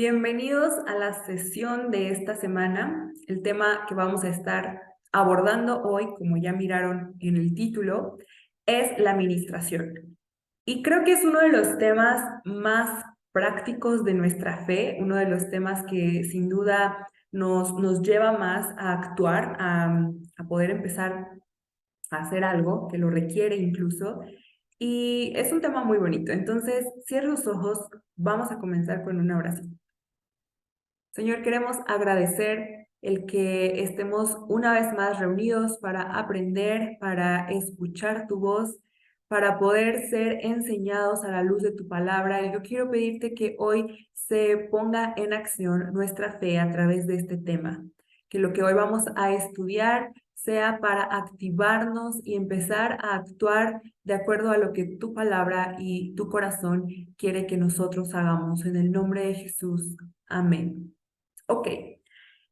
Bienvenidos a la sesión de esta semana. El tema que vamos a estar abordando hoy, como ya miraron en el título, es la administración. Y creo que es uno de los temas más prácticos de nuestra fe, uno de los temas que sin duda nos lleva más a actuar, a poder empezar a hacer algo que lo requiere incluso. Y es un tema muy bonito. Entonces, cierra los ojos, vamos a comenzar con una oración. Señor, queremos agradecer el que estemos una vez más reunidos para aprender, para escuchar tu voz, para poder ser enseñados a la luz de tu palabra. Y yo quiero pedirte que hoy se ponga en acción nuestra fe a través de este tema, que lo que hoy vamos a estudiar sea para activarnos y empezar a actuar de acuerdo a lo que tu palabra y tu corazón quiere que nosotros hagamos. En el nombre de Jesús. Amén. Ok,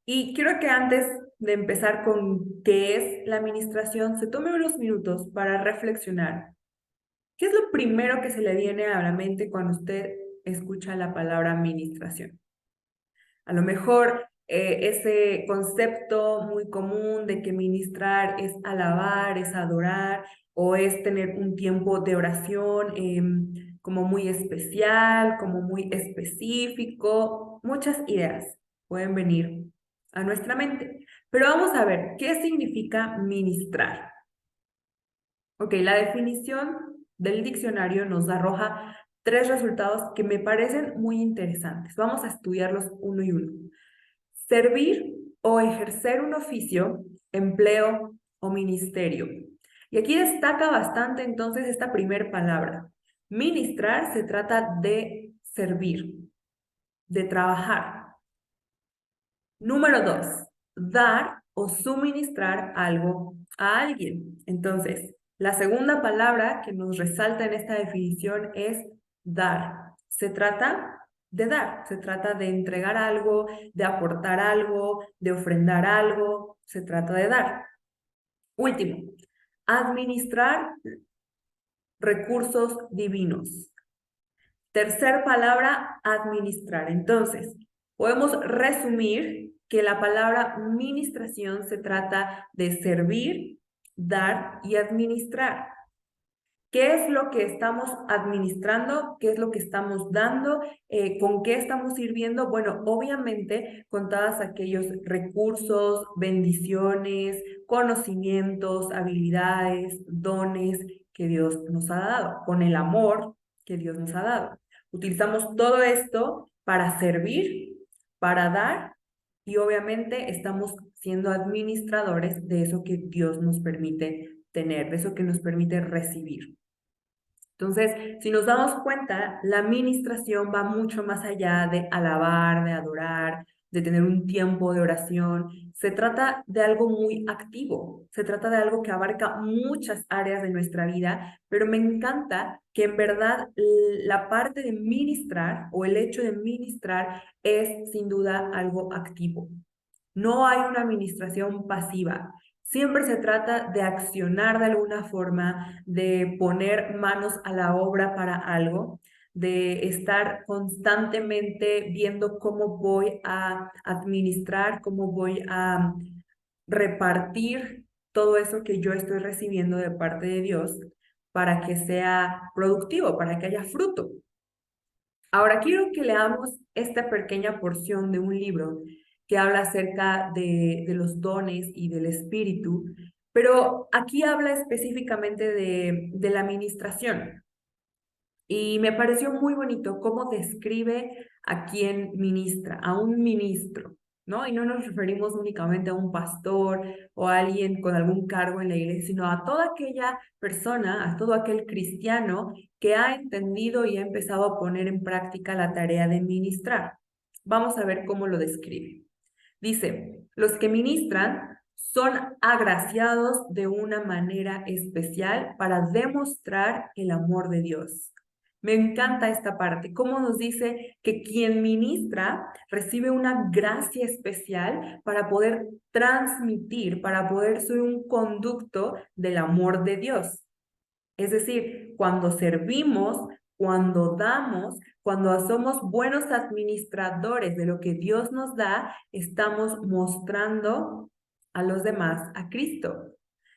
y quiero que antes de empezar con qué es la administración, se tome unos minutos para reflexionar. ¿Qué es lo primero que se le viene a la mente cuando usted escucha la palabra administración? A lo mejor ese concepto muy común de que ministrar es alabar, es adorar o es tener un tiempo de oración como muy especial, como muy específico. Muchas ideas pueden venir a nuestra mente. Pero vamos a ver, ¿qué significa ministrar? Ok, la definición del diccionario nos arroja tres resultados que me parecen muy interesantes. Vamos a estudiarlos uno y uno. Servir o ejercer un oficio, empleo o ministerio. Y aquí destaca bastante entonces esta primera palabra. Ministrar se trata de servir, de trabajar. Número 2, dar o suministrar algo a alguien. Entonces, la segunda palabra que nos resalta en esta definición es dar. Se trata de dar, se trata de entregar algo, de aportar algo, de ofrendar algo, se trata de dar. Último, administrar recursos divinos. Tercer palabra, administrar. Entonces, podemos resumir que la palabra ministración se trata de servir, dar y administrar. ¿Qué es lo que estamos administrando? ¿Qué es lo que estamos dando? ¿Con qué estamos sirviendo? Bueno, obviamente con todos aquellos recursos, bendiciones, conocimientos, habilidades, dones que Dios nos ha dado, con el amor que Dios nos ha dado. Utilizamos todo esto para servir, para dar y obviamente estamos siendo administradores de eso que Dios nos permite tener, de eso que nos permite recibir. Entonces, si nos damos cuenta, la administración va mucho más allá de alabar, de adorar, de tener un tiempo de oración. Se trata de algo muy activo, se trata de algo que abarca muchas áreas de nuestra vida, pero me encanta que en verdad la parte de ministrar o el hecho de ministrar es sin duda algo activo. No hay una administración pasiva. Siempre se trata de accionar de alguna forma, de poner manos a la obra para algo, de estar constantemente viendo cómo voy a administrar, cómo voy a repartir todo eso que yo estoy recibiendo de parte de Dios para que sea productivo, para que haya fruto. Ahora quiero que leamos esta pequeña porción de un libro que habla acerca de los dones y del espíritu, pero aquí habla específicamente de la administración. Y me pareció muy bonito cómo describe a quien ministra, a un ministro, ¿no? Y no nos referimos únicamente a un pastor o a alguien con algún cargo en la iglesia, sino a toda aquella persona, a todo aquel cristiano que ha entendido y ha empezado a poner en práctica la tarea de ministrar. Vamos a ver cómo lo describe. Dice, los que ministran son agraciados de una manera especial para demostrar el amor de Dios. Me encanta esta parte, cómo nos dice que quien ministra recibe una gracia especial para poder transmitir, para poder ser un conducto del amor de Dios. Es decir, cuando servimos, Cuando damos, cuando somos buenos administradores de lo que Dios nos da, estamos mostrando a los demás a Cristo.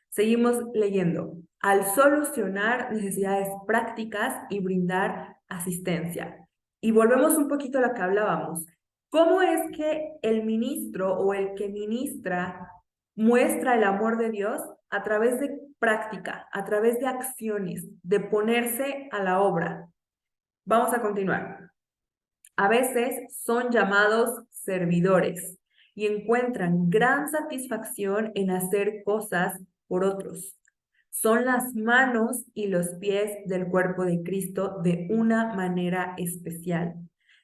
Seguimos leyendo. Al solucionar necesidades prácticas y brindar asistencia. Y volvemos un poquito a lo que hablábamos. ¿Cómo es que el ministro o el que ministra muestra el amor de Dios? A través de práctica, a través de acciones, de ponerse a la obra. Vamos a continuar. A veces son llamados servidores y encuentran gran satisfacción en hacer cosas por otros. Son las manos y los pies del cuerpo de Cristo de una manera especial.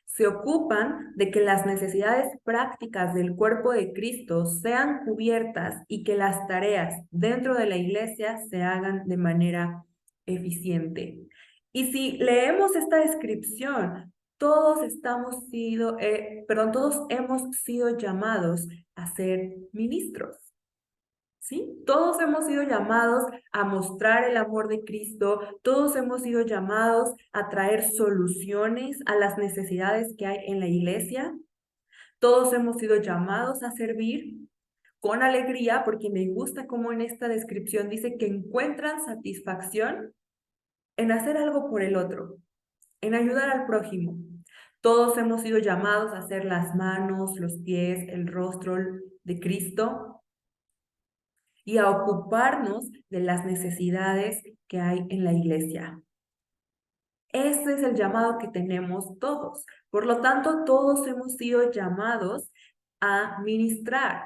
Se ocupan de que las necesidades prácticas del cuerpo de Cristo sean cubiertas y que las tareas dentro de la iglesia se hagan de manera eficiente. Y si leemos esta descripción, todos todos hemos sido llamados a ser ministros. ¿Sí? Todos hemos sido llamados a mostrar el amor de Cristo, todos hemos sido llamados a traer soluciones a las necesidades que hay en la iglesia, todos hemos sido llamados a servir con alegría, porque me gusta cómo en esta descripción dice que encuentran satisfacción en hacer algo por el otro, en ayudar al prójimo. Todos hemos sido llamados a hacer las manos, los pies, el rostro de Cristo y a ocuparnos de las necesidades que hay en la iglesia. Ese es el llamado que tenemos todos. Por lo tanto, todos hemos sido llamados a ministrar,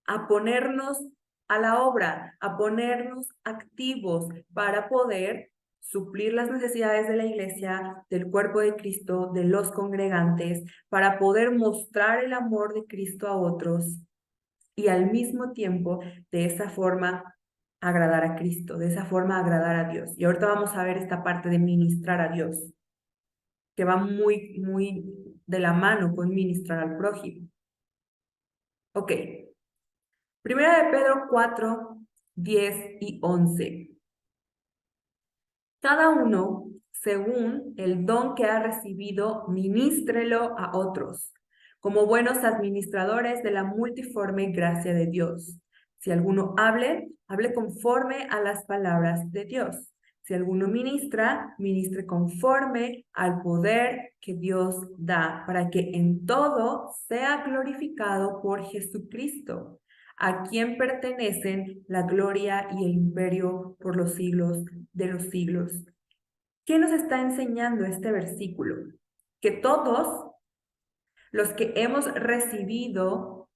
a ponernos a la obra, a ponernos activos para poder suplir las necesidades de la iglesia, del cuerpo de Cristo, de los congregantes, para poder mostrar el amor de Cristo a otros y al mismo tiempo de esa forma agradar a Cristo, de esa forma agradar a Dios. Y ahorita vamos a ver esta parte de ministrar a Dios, que va muy, muy de la mano con ministrar al prójimo. Ok. Primera de Pedro 4, 10 y 11. Cada uno, según el don que ha recibido, ministrelo a otros, como buenos administradores de la multiforme gracia de Dios. Si alguno hable, hable conforme a las palabras de Dios. Si alguno ministra, ministre conforme al poder que Dios da, para que en todo sea glorificado por Jesucristo, a quien pertenecen la gloria y el imperio por los siglos de los siglos. ¿Qué nos está enseñando este versículo? Que todos los que hemos recibido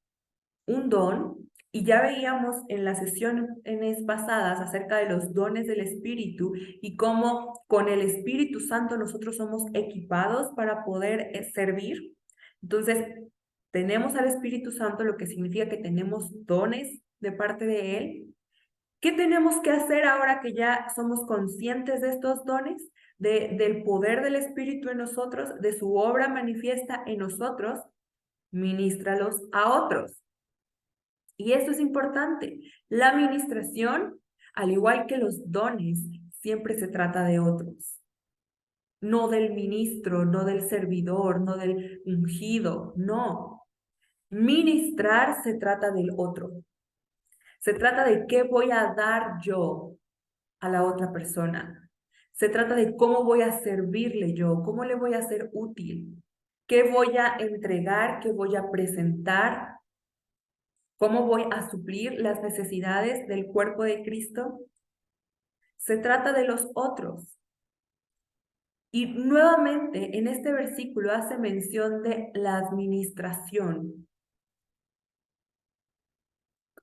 un don, y ya veíamos en las sesiones pasadas acerca de los dones del Espíritu y cómo con el Espíritu Santo nosotros somos equipados para poder servir. Entonces, tenemos al Espíritu Santo, lo que significa que tenemos dones de parte de Él. ¿Qué tenemos que hacer ahora que ya somos conscientes de estos dones, del poder del Espíritu en nosotros, de su obra manifiesta en nosotros? Ministralos a otros. Y esto es importante. La administración, al igual que los dones, siempre se trata de otros. No del ministro, no del servidor, no del ungido, no. Ministrar se trata del otro. Se trata de qué voy a dar yo a la otra persona. Se trata de cómo voy a servirle yo, cómo le voy a ser útil, qué voy a entregar, qué voy a presentar, cómo voy a suplir las necesidades del cuerpo de Cristo. Se trata de los otros. Y nuevamente en este versículo hace mención de la administración.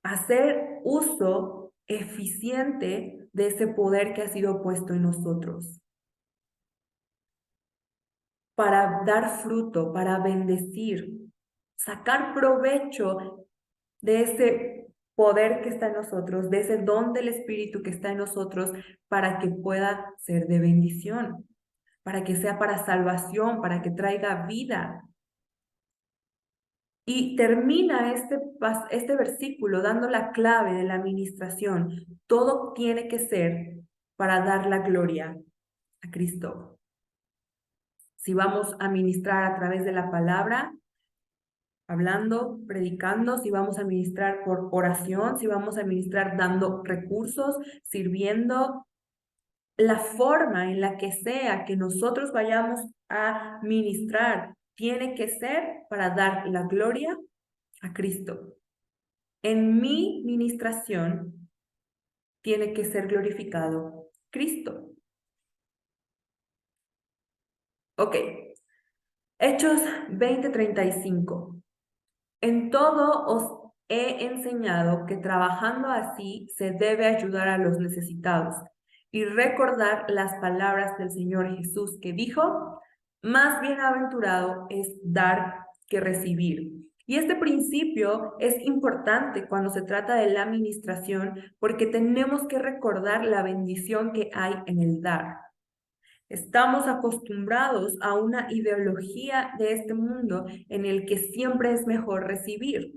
Hacer uso eficiente de ese poder que ha sido puesto en nosotros, para dar fruto, para bendecir, sacar provecho de ese poder que está en nosotros, de ese don del Espíritu que está en nosotros, para que pueda ser de bendición, para que sea para salvación, para que traiga vida. Y termina este versículo dando la clave de la administración. Todo tiene que ser para dar la gloria a Cristo. si vamos a ministrar a través de la palabra, hablando, predicando, si vamos a ministrar por oración, si vamos a ministrar dando recursos, sirviendo, la forma en la que sea que nosotros vayamos a ministrar tiene que ser para dar la gloria a Cristo. En mi ministración tiene que ser glorificado Cristo. Ok, Hechos 20:35. En todo os he enseñado que trabajando así se debe ayudar a los necesitados y recordar las palabras del Señor Jesús que dijo, más bienaventurado es dar que recibir. Y este principio es importante cuando se trata de la administración porque tenemos que recordar la bendición que hay en el dar. Estamos acostumbrados a una ideología de este mundo en el que siempre es mejor recibir.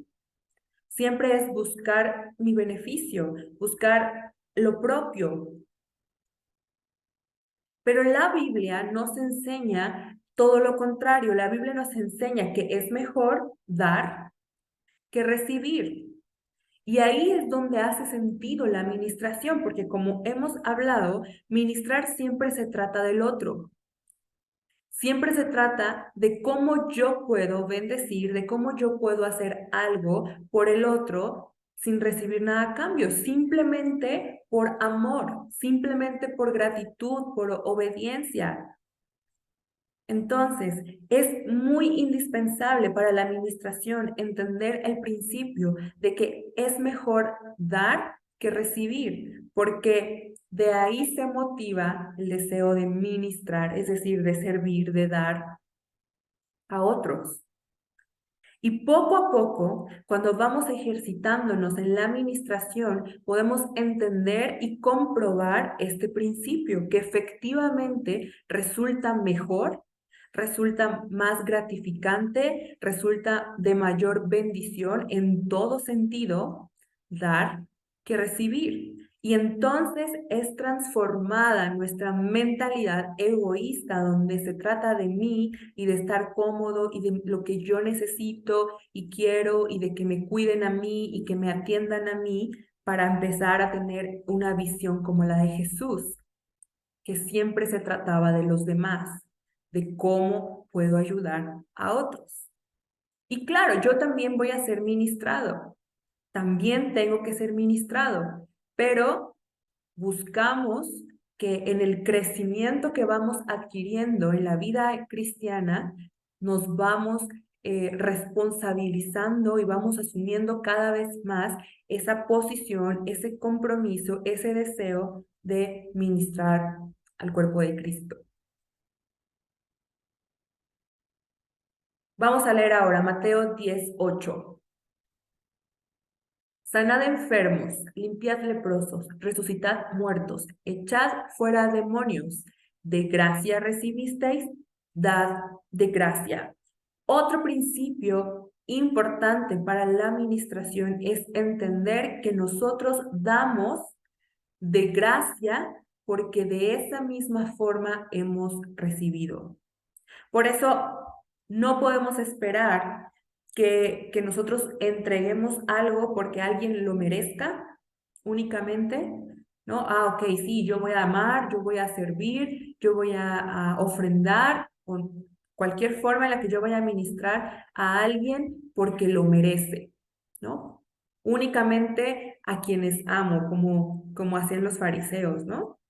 Siempre es buscar mi beneficio, buscar lo propio. Pero la Biblia nos enseña todo lo contrario. La Biblia nos enseña que es mejor dar que recibir. Y ahí es donde hace sentido la administración, porque como hemos hablado, ministrar siempre se trata del otro. Siempre se trata de cómo yo puedo bendecir, de cómo yo puedo hacer algo por el otro sin recibir nada a cambio, simplemente por amor, simplemente por gratitud, por obediencia. Entonces, es muy indispensable para la administración entender el principio de que es mejor dar que recibir, porque de ahí se motiva el deseo de ministrar, es decir, de servir, de dar a otros. Y poco a poco, cuando vamos ejercitándonos en la administración, podemos entender y comprobar este principio que efectivamente resulta mejor, resulta más gratificante, resulta de mayor bendición en todo sentido, dar que recibir. Y entonces es transformada nuestra mentalidad egoísta, donde se trata de mí y de estar cómodo y de lo que yo necesito y quiero y de que me cuiden a mí y que me atiendan a mí, para empezar a tener una visión como la de Jesús, que siempre se trataba de los demás, de cómo puedo ayudar a otros. Y claro, yo también voy a ser ministrado, también tengo que ser ministrado, pero buscamos que en el crecimiento que vamos adquiriendo en la vida cristiana, nos vamos responsabilizando y vamos asumiendo cada vez más esa posición, ese compromiso, ese deseo de ministrar al cuerpo de Cristo. Vamos a leer ahora Mateo 10:8. Sanad enfermos, limpiad leprosos, resucitad muertos, echad fuera demonios. De gracia recibisteis, dad de gracia. Otro principio importante para la administración es entender que nosotros damos de gracia porque de esa misma forma hemos recibido. Por eso no podemos esperar que nosotros entreguemos algo porque alguien lo merezca únicamente, ¿no? Ok, sí, yo voy a amar, yo voy a servir, yo voy a ofrendar, o cualquier forma en la que yo vaya a ministrar a alguien porque lo merece, ¿no? Únicamente a quienes amo, como hacían los fariseos, ¿no?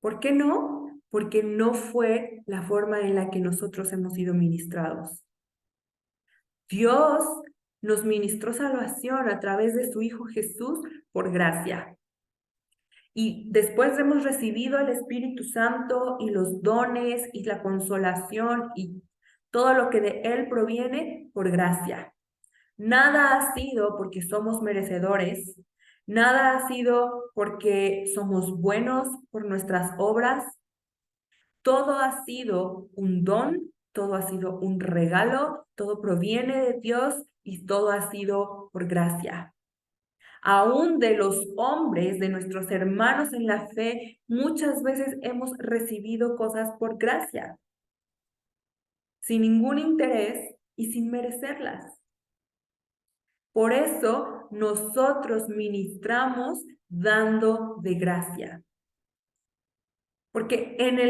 ¿Por qué no? Porque no fue la forma en la que nosotros hemos sido ministrados. Dios nos ministró salvación a través de su Hijo Jesús por gracia. Y después hemos recibido el Espíritu Santo y los dones y la consolación y todo lo que de Él proviene por gracia. Nada ha sido porque somos merecedores, nada ha sido porque somos buenos por nuestras obras. Todo ha sido un don, todo ha sido un regalo, todo proviene de Dios y todo ha sido por gracia. Aún de los hombres, de nuestros hermanos en la fe, muchas veces hemos recibido cosas por gracia, sin ningún interés y sin merecerlas. Por eso nosotros ministramos dando de gracia. Porque en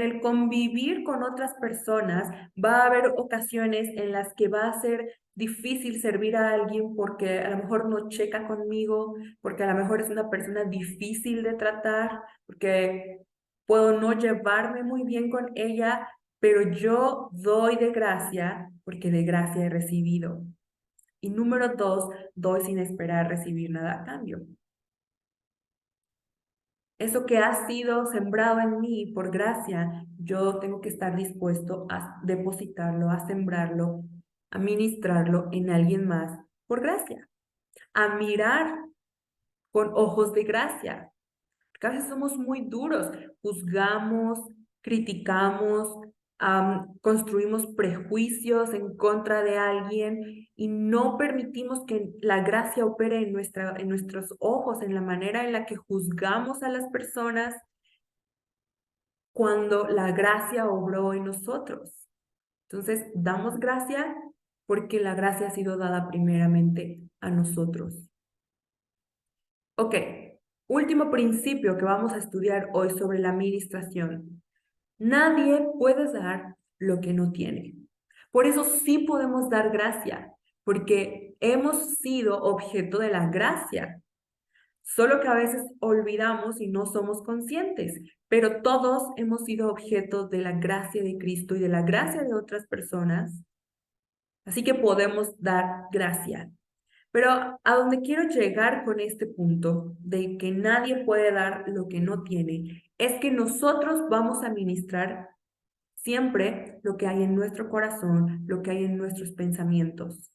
el convivir con otras personas va a haber ocasiones en las que va a ser difícil servir a alguien porque a lo mejor no checa conmigo, porque a lo mejor es una persona difícil de tratar, porque puedo no llevarme muy bien con ella, pero yo doy de gracia porque de gracia he recibido. Y número 2, doy sin esperar recibir nada a cambio. Eso que ha sido sembrado en mí por gracia, yo tengo que estar dispuesto a depositarlo, a sembrarlo, a ministrarlo en alguien más por gracia, a mirar con ojos de gracia. Porque a veces somos muy duros, juzgamos, criticamos, construimos prejuicios en contra de alguien y no permitimos que la gracia opere en nuestros ojos, en la manera en la que juzgamos a las personas cuando la gracia obró en nosotros. Entonces, damos gracia porque la gracia ha sido dada primeramente a nosotros. Ok, último principio que vamos a estudiar hoy sobre la administración. Nadie puede dar lo que no tiene. Por eso sí podemos dar gracia, porque hemos sido objeto de la gracia. Solo que a veces olvidamos y no somos conscientes, pero todos hemos sido objeto de la gracia de Cristo y de la gracia de otras personas, así que podemos dar gracia. Pero a donde quiero llegar con este punto de que nadie puede dar lo que no tiene, es que nosotros vamos a ministrar siempre lo que hay en nuestro corazón, lo que hay en nuestros pensamientos.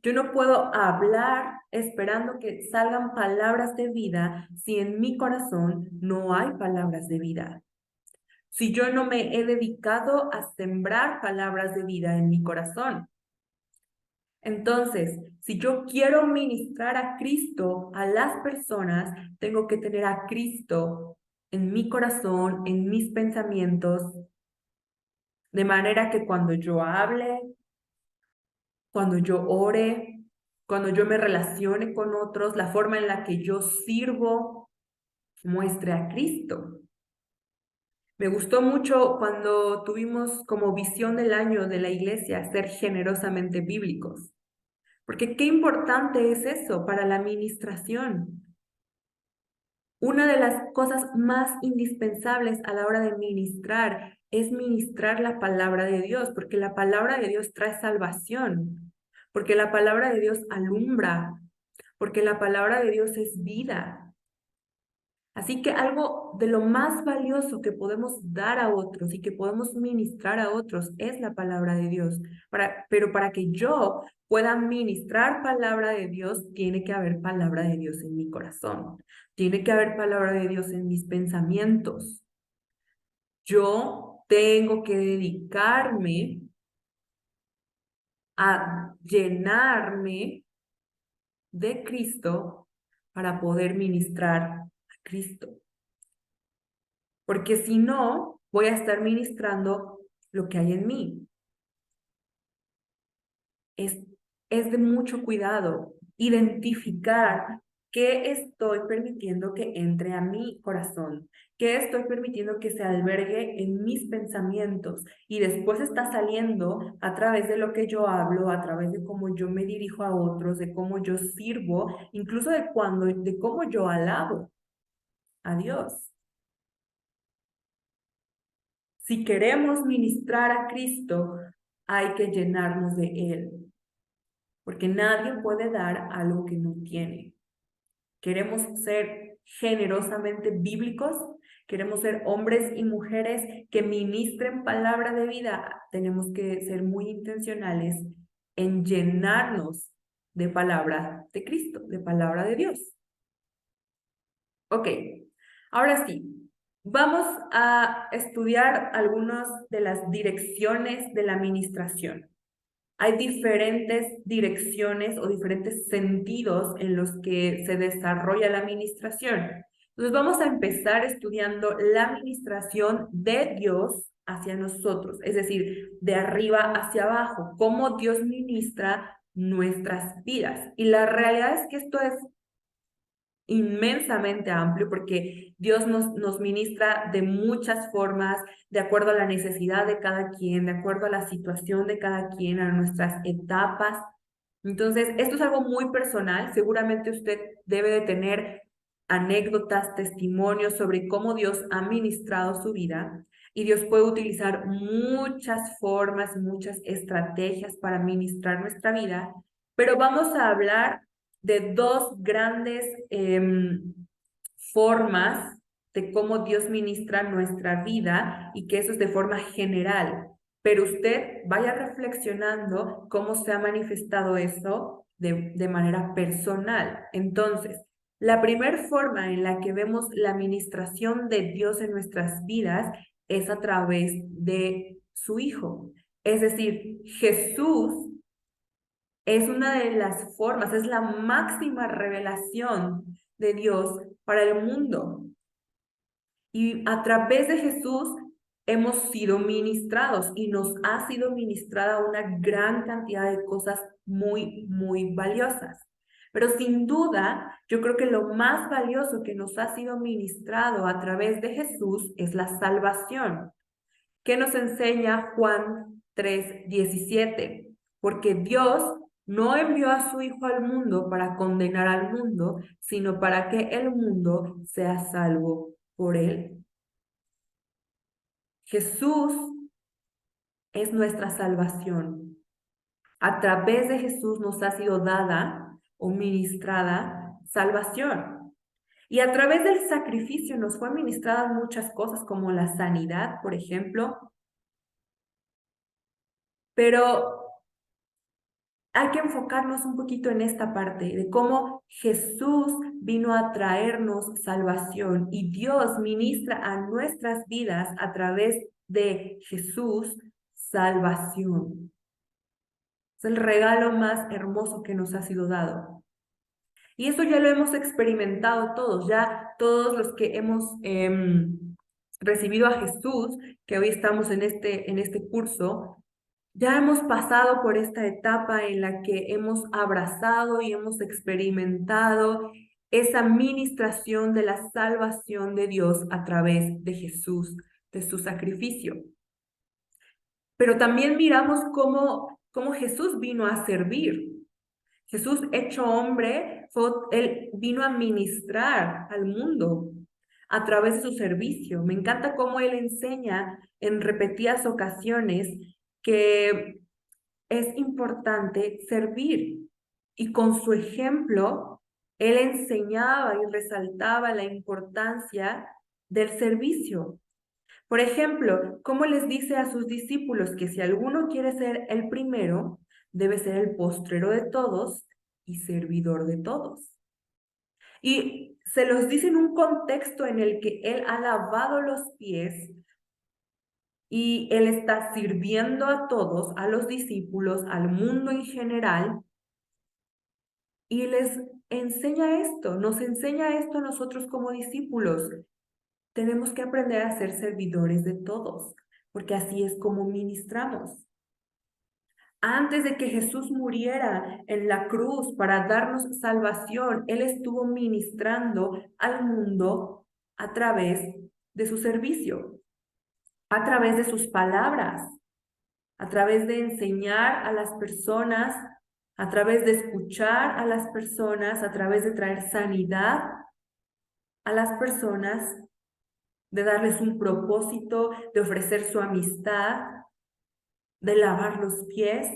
Yo no puedo hablar esperando que salgan palabras de vida si en mi corazón no hay palabras de vida. Si yo no me he dedicado a sembrar palabras de vida en mi corazón. Entonces, si yo quiero ministrar a Cristo a las personas, tengo que tener a Cristo en mi corazón, en mis pensamientos, de manera que cuando yo hable, cuando yo ore, cuando yo me relacione con otros, la forma en la que yo sirvo muestre a Cristo. Me gustó mucho cuando tuvimos como visión del año de la iglesia ser generosamente bíblicos, porque qué importante es eso para la administración. Una de las cosas más indispensables a la hora de ministrar es ministrar la palabra de Dios, porque la palabra de Dios trae salvación, porque la palabra de Dios alumbra, porque la palabra de Dios es vida. Así que algo de lo más valioso que podemos dar a otros y que podemos ministrar a otros es la palabra de Dios. Pero para que yo pueda ministrar palabra de Dios, tiene que haber palabra de Dios en mi corazón. Tiene que haber palabra de Dios en mis pensamientos. Yo tengo que dedicarme a llenarme de Cristo para poder ministrar a Cristo. Porque si no, voy a estar ministrando lo que hay en mí. Es de mucho cuidado identificar qué estoy permitiendo que entre a mi corazón, qué estoy permitiendo que se albergue en mis pensamientos y después está saliendo a través de lo que yo hablo, a través de cómo yo me dirijo a otros, de cómo yo sirvo, incluso de cómo yo alabo a Dios. Si queremos ministrar a Cristo, hay que llenarnos de Él, porque nadie puede dar algo que no tiene. Queremos ser generosamente bíblicos, queremos ser hombres y mujeres que ministren palabra de vida. Tenemos que ser muy intencionales en llenarnos de palabra de Cristo, de palabra de Dios. Ok, ahora sí. Vamos a estudiar algunas de las direcciones de la administración. hay diferentes direcciones o diferentes sentidos en los que se desarrolla la administración. Entonces vamos a empezar estudiando la administración de Dios hacia nosotros, es decir, de arriba hacia abajo, cómo Dios ministra nuestras vidas. Y la realidad es que esto es inmensamente amplio porque Dios nos ministra de muchas formas, de acuerdo a la necesidad de cada quien, de acuerdo a la situación de cada quien, a nuestras etapas. Entonces, esto es algo muy personal. Seguramente usted debe de tener anécdotas, testimonios sobre cómo Dios ha ministrado su vida. Y Dios puede utilizar muchas formas, muchas estrategias para ministrar nuestra vida, pero vamos a hablar de dos grandes formas de cómo Dios ministra nuestra vida y que eso es de forma general. Pero usted vaya reflexionando cómo se ha manifestado eso de manera personal. Entonces, la primera forma en la que vemos la ministración de Dios en nuestras vidas es a través de su Hijo. Es decir, Jesús es una de las formas, es la máxima revelación de Dios para el mundo. Y a través de Jesús hemos sido ministrados y nos ha sido ministrada una gran cantidad de cosas muy, muy valiosas. Pero sin duda, yo creo que lo más valioso que nos ha sido ministrado a través de Jesús es la salvación. ¿Qué nos enseña Juan 3:17? Porque Dios no envió a su Hijo al mundo para condenar al mundo, sino para que el mundo sea salvo por él. Jesús es nuestra salvación. A través de Jesús nos ha sido dada o ministrada salvación. Y a través del sacrificio nos fue ministradas muchas cosas, como la sanidad, por ejemplo. Pero hay que enfocarnos un poquito en esta parte de cómo Jesús vino a traernos salvación y Dios ministra a nuestras vidas a través de Jesús salvación. Es el regalo más hermoso que nos ha sido dado. Y eso ya lo hemos experimentado todos, ya todos los que hemos recibido a Jesús, que hoy estamos en este curso, ya hemos pasado por esta etapa en la que hemos abrazado y hemos experimentado esa ministración de la salvación de Dios a través de Jesús, de su sacrificio. Pero también miramos cómo Jesús vino a servir. Jesús, hecho hombre, él vino a ministrar al mundo a través de su servicio. Me encanta cómo él enseña en repetidas ocasiones que es importante servir. Y con su ejemplo, él enseñaba y resaltaba la importancia del servicio. Por ejemplo, cómo les dice a sus discípulos que si alguno quiere ser el primero, debe ser el postrero de todos y servidor de todos. Y se los dice en un contexto en el que él ha lavado los pies y él está sirviendo a todos, a los discípulos, al mundo en general, y les enseña esto, nos enseña esto a nosotros como discípulos. Tenemos que aprender a ser servidores de todos, porque así es como ministramos. Antes de que Jesús muriera en la cruz para darnos salvación, Él estuvo ministrando al mundo a través de su servicio, a través de sus palabras, a través de enseñar a las personas, a través de escuchar a las personas, a través de traer sanidad a las personas, de darles un propósito, de ofrecer su amistad, de lavar los pies.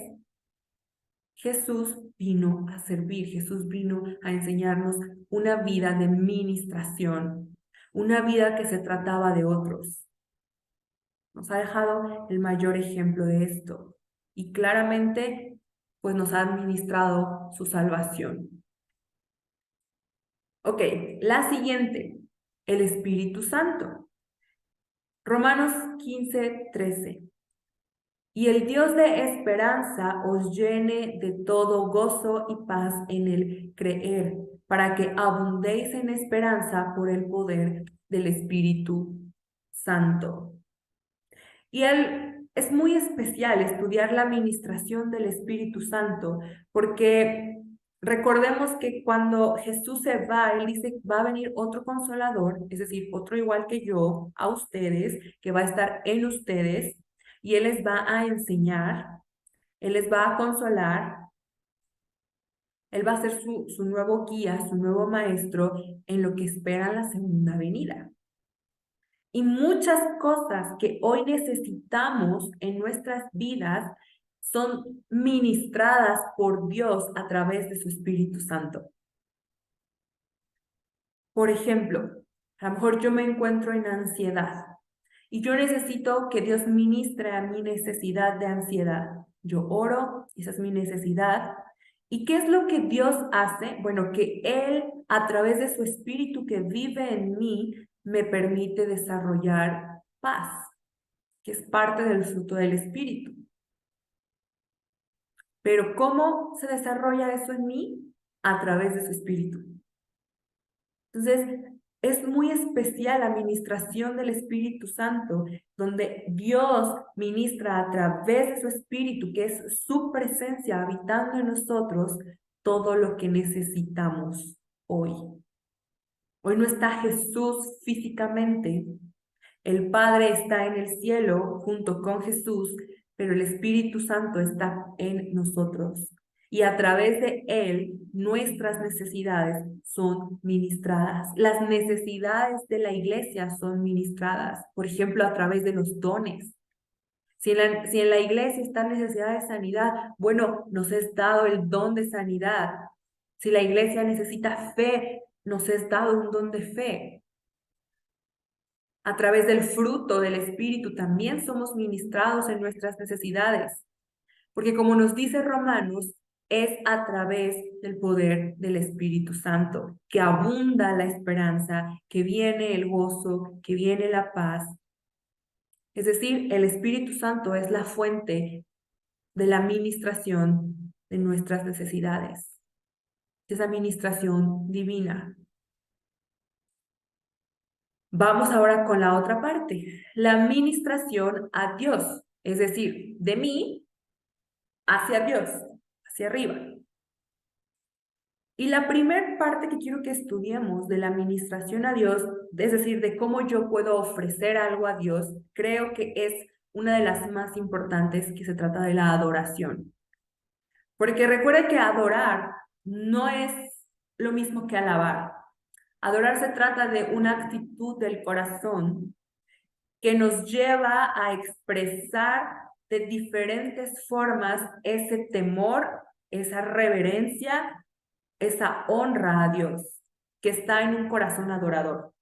Jesús vino a servir, Jesús vino a enseñarnos una vida de ministración, una vida que se trataba de otros. Nos ha dejado el mayor ejemplo de esto y claramente pues nos ha administrado su salvación. Ok, la siguiente, el Espíritu Santo. Romanos 15:13. Y el Dios de esperanza os llene de todo gozo y paz en el creer, para que abundéis en esperanza por el poder del Espíritu Santo. Y es muy especial estudiar la administración del Espíritu Santo, porque recordemos que cuando Jesús se va, Él dice, va a venir otro consolador, es decir, otro igual que yo, a ustedes, que va a estar en ustedes, y Él les va a enseñar, Él les va a consolar, Él va a ser su nuevo guía, su nuevo maestro en lo que espera la segunda venida. Y muchas cosas que hoy necesitamos en nuestras vidas son ministradas por Dios a través de su Espíritu Santo. Por ejemplo, a lo mejor yo me encuentro en ansiedad y yo necesito que Dios ministre a mi necesidad de ansiedad. Yo oro, esa es mi necesidad. ¿Y qué es lo que Dios hace? Bueno, que Él, a través de su Espíritu que vive en mí, me permite desarrollar paz, que es parte del fruto del Espíritu. Pero ¿cómo se desarrolla eso en mí? A través de su Espíritu. Entonces, es muy especial la ministración del Espíritu Santo, donde Dios ministra a través de su Espíritu, que es su presencia habitando en nosotros, todo lo que necesitamos hoy. Hoy no está Jesús físicamente, el Padre está en el cielo junto con Jesús, pero el Espíritu Santo está en nosotros. Y a través de Él, nuestras necesidades son ministradas. Las necesidades de la iglesia son ministradas, por ejemplo, a través de los dones. Si en la iglesia está necesidad de sanidad, bueno, nos es dado el don de sanidad. Si la iglesia necesita fe, nos es dado un don de fe. A través del fruto del Espíritu también somos ministrados en nuestras necesidades, porque como nos dice Romanos, es a través del poder del Espíritu Santo que abunda la esperanza, que viene el gozo, que viene la paz. Es decir, el Espíritu Santo es la fuente de la administración de nuestras necesidades, de esa administración divina. Vamos ahora con la otra parte, la administración a Dios, es decir, de mí hacia Dios, hacia arriba. Y la primera parte que quiero que estudiemos de la administración a Dios, es decir, de cómo yo puedo ofrecer algo a Dios, creo que es una de las más importantes, que se trata de la adoración. Porque recuerda que adorar no es lo mismo que alabar. Adorar se trata de una actitud del corazón que nos lleva a expresar de diferentes formas ese temor, esa reverencia, esa honra a Dios que está en un corazón adorador.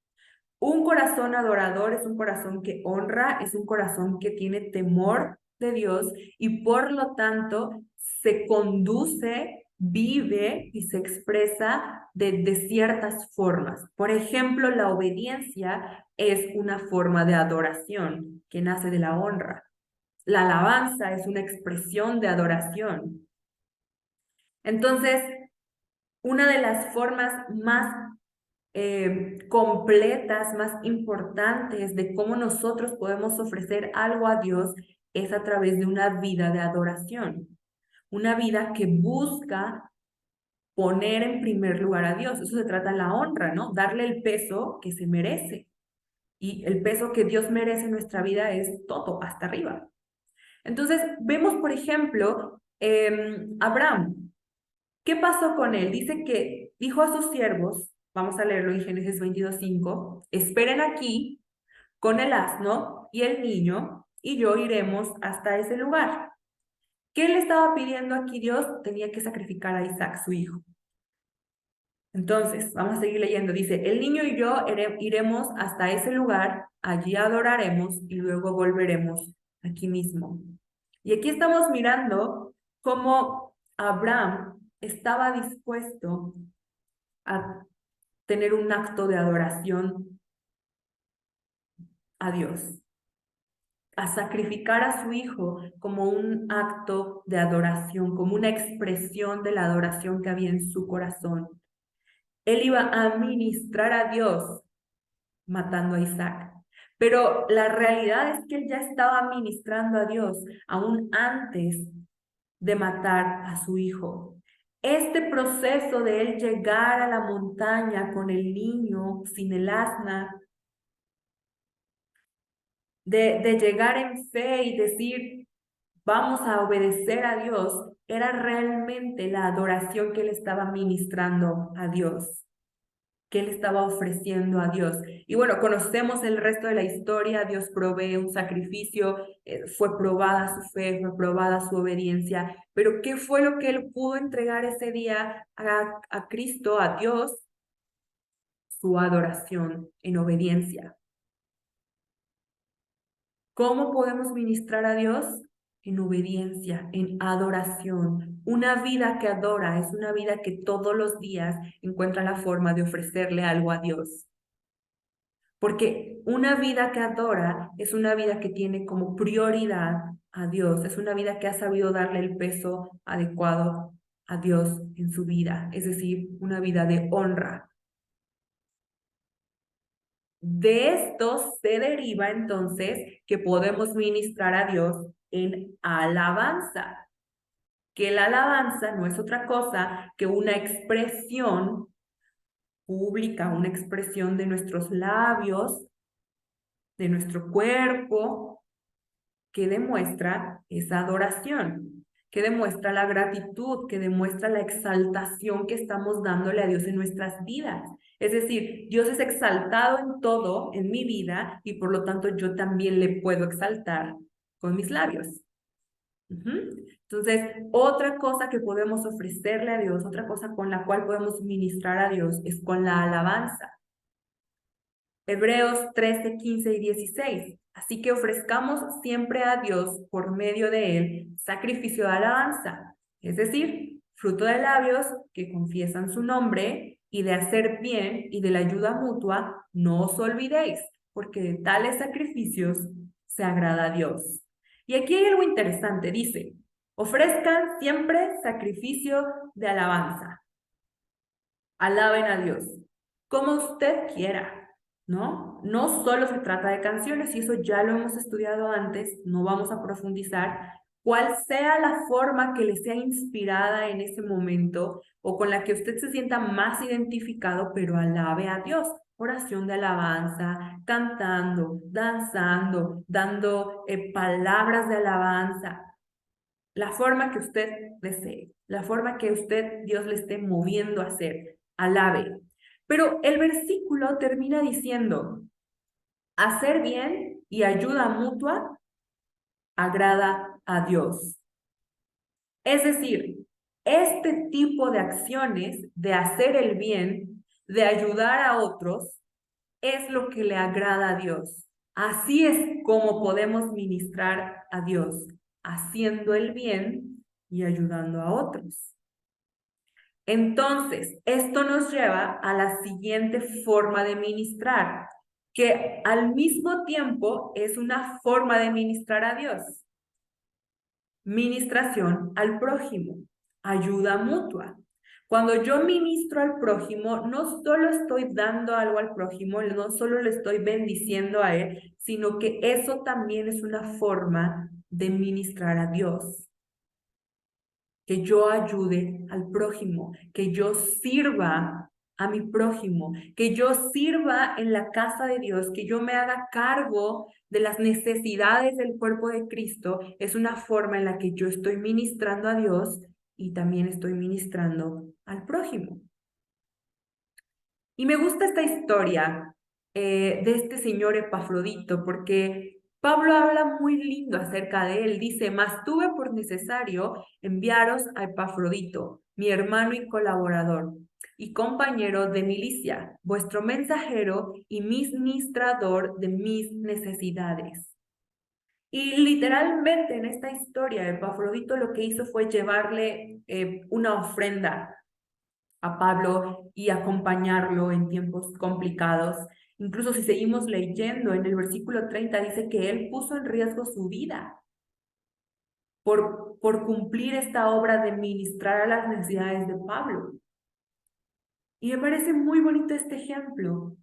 Un corazón adorador es un corazón que honra, es un corazón que tiene temor de Dios y por lo tanto se conduce, vive y se expresa de ciertas formas. Por ejemplo, la obediencia es una forma de adoración que nace de la honra. La alabanza es una expresión de adoración. Entonces, una de las formas más completas, más importantes de cómo nosotros podemos ofrecer algo a Dios es a través de una vida de adoración, una vida que busca poner en primer lugar a Dios. Eso se trata de la honra, ¿no? Darle el peso que se merece. Y el peso que Dios merece en nuestra vida es todo, hasta arriba. Entonces, vemos, por ejemplo, Abraham. ¿Qué pasó con él? Dice que dijo a sus siervos, vamos a leerlo en Génesis 22:5, esperen aquí con el asno y el niño y yo iremos hasta ese lugar. ¿Qué le estaba pidiendo aquí Dios? Tenía que sacrificar a Isaac, su hijo. Entonces, vamos a seguir leyendo. Dice, el niño y yo iremos hasta ese lugar, allí adoraremos y luego volveremos aquí mismo. Y aquí estamos mirando cómo Abraham estaba dispuesto a tener un acto de adoración a Dios. a sacrificar a su hijo como un acto de adoración, como una expresión de la adoración que había en su corazón. Él iba a ministrar a Dios matando a Isaac. Pero la realidad es que él ya estaba ministrando a Dios aún antes de matar a su hijo. Este proceso de él llegar a la montaña con el niño, sin el asna, de llegar en fe y decir, vamos a obedecer a Dios, era realmente la adoración que él estaba ministrando a Dios, que él estaba ofreciendo a Dios. Y bueno, conocemos el resto de la historia. Dios provee un sacrificio, fue probada su fe, fue probada su obediencia, pero ¿qué fue lo que él pudo entregar ese día a Cristo, a Dios? Su adoración en obediencia. ¿Cómo podemos ministrar a Dios? En obediencia, en adoración. Una vida que adora es una vida que todos los días encuentra la forma de ofrecerle algo a Dios. Porque una vida que adora es una vida que tiene como prioridad a Dios, es una vida que ha sabido darle el peso adecuado a Dios en su vida, es decir, una vida de honra. De esto se deriva entonces que podemos ministrar a Dios en alabanza, que la alabanza no es otra cosa que una expresión pública, una expresión de nuestros labios, de nuestro cuerpo, que demuestra esa adoración, que demuestra la gratitud, que demuestra la exaltación que estamos dándole a Dios en nuestras vidas. Es decir, Dios es exaltado en todo, en mi vida, y por lo tanto yo también le puedo exaltar con mis labios. Entonces, otra cosa que podemos ofrecerle a Dios, otra cosa con la cual podemos ministrar a Dios es con la alabanza. Hebreos 13, 15 y 16. Así que ofrezcamos siempre a Dios por medio de él sacrificio de alabanza, es decir, fruto de labios que confiesan su nombre, y de hacer bien y de la ayuda mutua, no os olvidéis, porque de tales sacrificios se agrada a Dios. Y aquí hay algo interesante, dice, ofrezcan siempre sacrificio de alabanza. Alaben a Dios, como usted quiera. ¿No? No solo se trata de canciones, y eso ya lo hemos estudiado antes, no vamos a profundizar. Cuál sea la forma que le sea inspirada en ese momento o con la que usted se sienta más identificado, pero alabe a Dios. Oración de alabanza, cantando, danzando, dando palabras de alabanza. La forma que usted desee, la forma que usted, Dios le esté moviendo a hacer, alabe. Pero el versículo termina diciendo, hacer bien y ayuda mutua agrada a Dios. Es decir, este tipo de acciones de hacer el bien, de ayudar a otros, es lo que le agrada a Dios. Así es como podemos ministrar a Dios, haciendo el bien y ayudando a otros. Entonces, esto nos lleva a la siguiente forma de ministrar, que al mismo tiempo es una forma de ministrar a Dios. Ministración al prójimo, ayuda mutua. Cuando yo ministro al prójimo, no solo estoy dando algo al prójimo, no solo le estoy bendiciendo a él, sino que eso también es una forma de ministrar a Dios. Que yo ayude al prójimo, que yo sirva a mi prójimo, que yo sirva en la casa de Dios, que yo me haga cargo de las necesidades del cuerpo de Cristo, es una forma en la que yo estoy ministrando a Dios y también estoy ministrando al prójimo. Y me gusta esta historia de este señor Epafrodito, porque Pablo habla muy lindo acerca de él. Dice, mas tuve por necesario enviaros a Epafrodito, mi hermano y colaborador, y compañero de milicia, vuestro mensajero y ministrador de mis necesidades. Y literalmente en esta historia, Epafrodito lo que hizo fue llevarle una ofrenda a Pablo y acompañarlo en tiempos complicados. Incluso si seguimos leyendo, en el versículo 30 dice que él puso en riesgo su vida por cumplir esta obra de ministrar a las necesidades de Pablo. Y me parece muy bonito este ejemplo,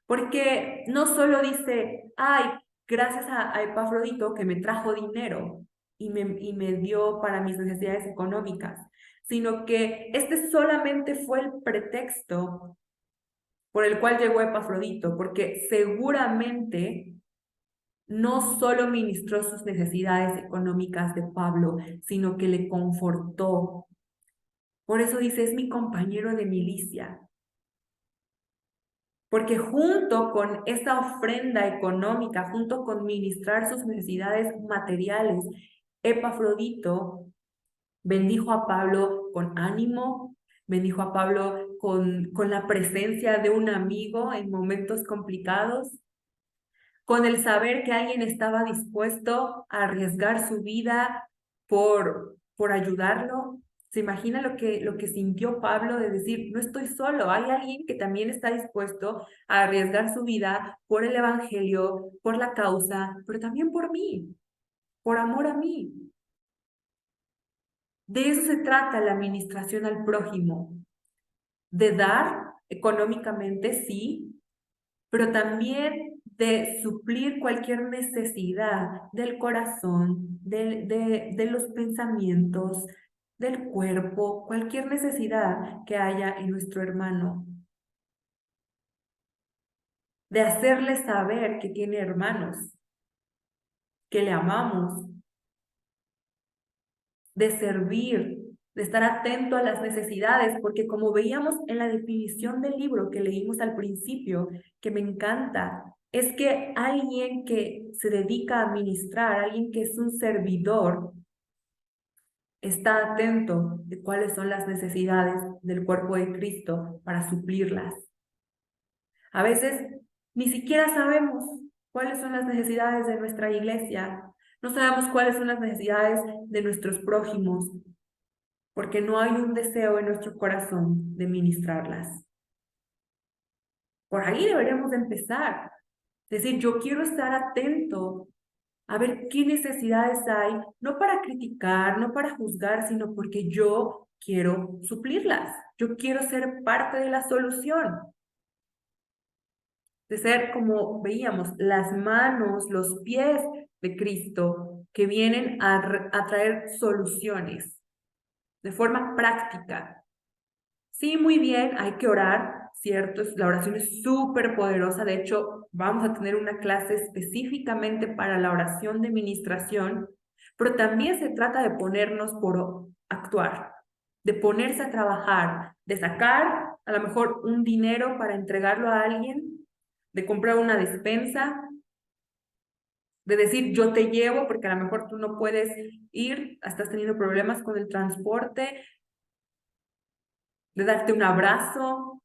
porque no solo dice, ay, gracias a Epafrodito que me trajo dinero y me dio para mis necesidades económicas, sino que este solamente fue el pretexto por el cual llegó Epafrodito, porque seguramente no solo ministró sus necesidades económicas de Pablo, sino que le confortó. Por eso dice, es mi compañero de milicia. Porque junto con esta ofrenda económica, junto con ministrar sus necesidades materiales, Epafrodito bendijo a Pablo con ánimo, bendijo a Pablo con la presencia de un amigo en momentos complicados, con el saber que alguien estaba dispuesto a arriesgar su vida por ayudarlo. ¿Se imagina lo que sintió Pablo de decir, no estoy solo, hay alguien que también está dispuesto a arriesgar su vida por el evangelio, por la causa, pero también por mí, por amor a mí? De eso se trata la administración al prójimo, de dar económicamente, sí, pero también de suplir cualquier necesidad del corazón, de los pensamientos, del cuerpo, cualquier necesidad que haya en nuestro hermano, de hacerle saber que tiene hermanos, que le amamos, de servir, de estar atento a las necesidades, porque como veíamos en la definición del libro que leímos al principio, que me encanta, es que alguien que se dedica a ministrar, alguien que es un servidor, está atento de cuáles son las necesidades del cuerpo de Cristo para suplirlas. A veces ni siquiera sabemos cuáles son las necesidades de nuestra iglesia, no sabemos cuáles son las necesidades de nuestros prójimos, porque no hay un deseo en nuestro corazón de ministrarlas. Por ahí deberíamos de empezar. Es decir, yo quiero estar atento a ver qué necesidades hay, no para criticar, no para juzgar, sino porque yo quiero suplirlas. Yo quiero ser parte de la solución. De ser, como veíamos, las manos, los pies de Cristo que vienen a traer soluciones de forma práctica. Sí, muy bien, hay que orar, ¿cierto? La oración es súper poderosa. De hecho, vamos a tener una clase específicamente para la oración de ministración, pero también se trata de ponernos por actuar, de ponerse a trabajar, de sacar a lo mejor un dinero para entregarlo a alguien, de comprar una despensa, de decir yo te llevo porque a lo mejor tú no puedes ir, estás teniendo problemas con el transporte, de darte un abrazo.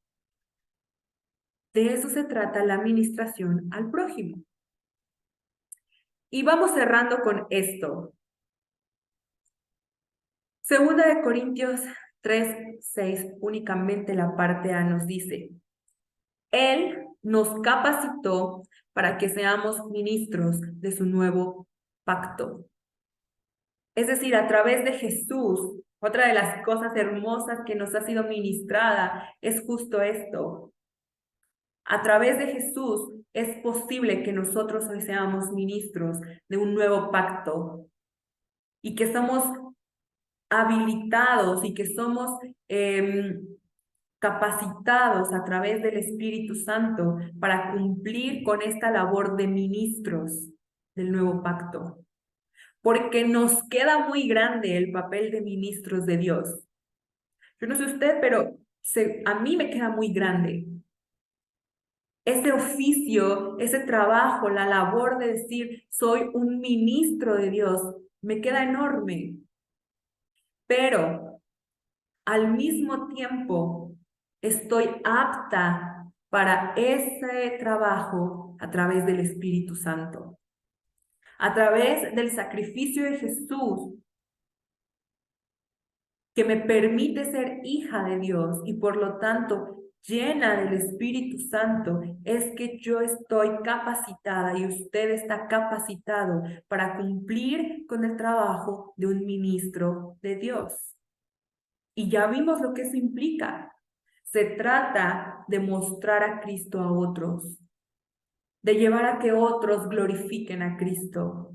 De eso se trata la administración al prójimo. Y vamos cerrando con esto. Segunda de Corintios 3:6, únicamente la parte A nos dice, Él nos capacitó para que seamos ministros de su nuevo pacto. Es decir, a través de Jesús, otra de las cosas hermosas que nos ha sido ministrada es justo esto. A través de Jesús es posible que nosotros hoy seamos ministros de un nuevo pacto y que somos habilitados y que somos capacitados a través del Espíritu Santo para cumplir con esta labor de ministros del nuevo pacto. Porque nos queda muy grande el papel de ministros de Dios. Yo no sé usted, pero a mí me queda muy grande. Ese oficio, ese trabajo, la labor de decir, soy un ministro de Dios, me queda enorme. Pero al mismo tiempo estoy apta para ese trabajo a través del Espíritu Santo. A través del sacrificio de Jesús, que me permite ser hija de Dios y por lo tanto llena del Espíritu Santo, es que yo estoy capacitada y usted está capacitado para cumplir con el trabajo de un ministro de Dios. Y ya vimos lo que eso implica. Se trata de mostrar a Cristo a otros, de llevar a que otros glorifiquen a Cristo.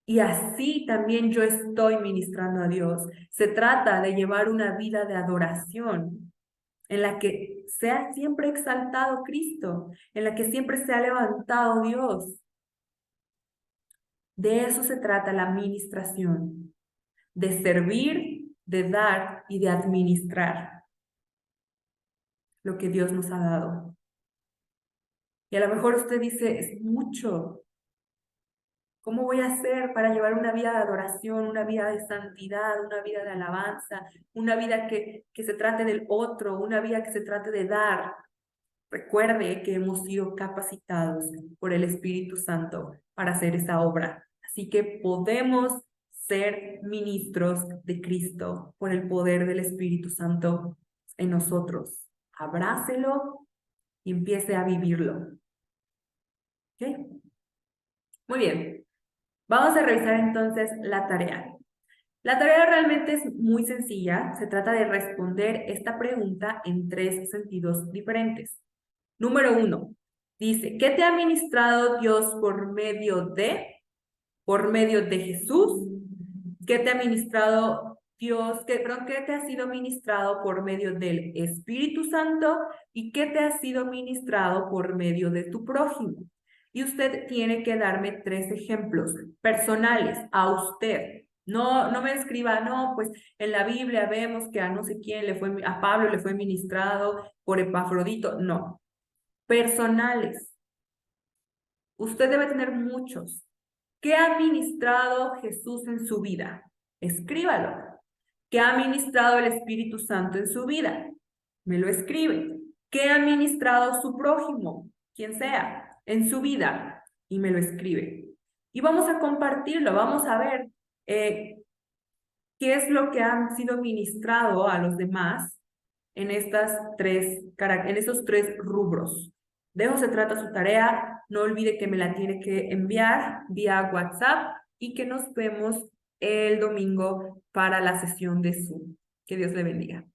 Y así también yo estoy ministrando a Dios. Se trata de llevar una vida de adoración, en la que sea siempre exaltado Cristo, en la que siempre sea levantado Dios. De eso se trata la ministración, de servir, de dar y de administrar lo que Dios nos ha dado. Y a lo mejor usted dice, es mucho. ¿Cómo voy a hacer para llevar una vida de adoración, una vida de santidad, una vida de alabanza, una vida que se trate del otro, una vida que se trate de dar? Recuerde que hemos sido capacitados por el Espíritu Santo para hacer esa obra. Así que podemos ser ministros de Cristo por el poder del Espíritu Santo en nosotros. Abrácelo y empiece a vivirlo. ¿Ok? Muy bien. Vamos a revisar entonces la tarea. La tarea realmente es muy sencilla. Se trata de responder esta pregunta en 3 sentidos diferentes. Número 1, dice, ¿qué te ha ministrado Dios por medio de? Por medio de Jesús. ¿Qué te ha ministrado Dios? ¿Qué te ha sido ministrado por medio del Espíritu Santo? ¿Y qué te ha sido ministrado por medio de tu prójimo? Y usted tiene que darme 3 ejemplos personales a usted. No me escriba, no, pues en la Biblia vemos que a no sé quién a Pablo le fue ministrado por Epafrodito. No, personales. Usted debe tener muchos. ¿Qué ha ministrado Jesús en su vida? Escríbalo. ¿Qué ha ministrado el Espíritu Santo en su vida? Me lo escribe. ¿Qué ha ministrado su prójimo, quien sea, en su vida? Y me lo escribe. Y vamos a compartirlo, vamos a ver qué es lo que ha sido ministrado a los demás en esos 3 rubros. De eso se trata su tarea. No olvide que me la tiene que enviar vía WhatsApp y que nos vemos el domingo para la sesión de Zoom. Que Dios le bendiga.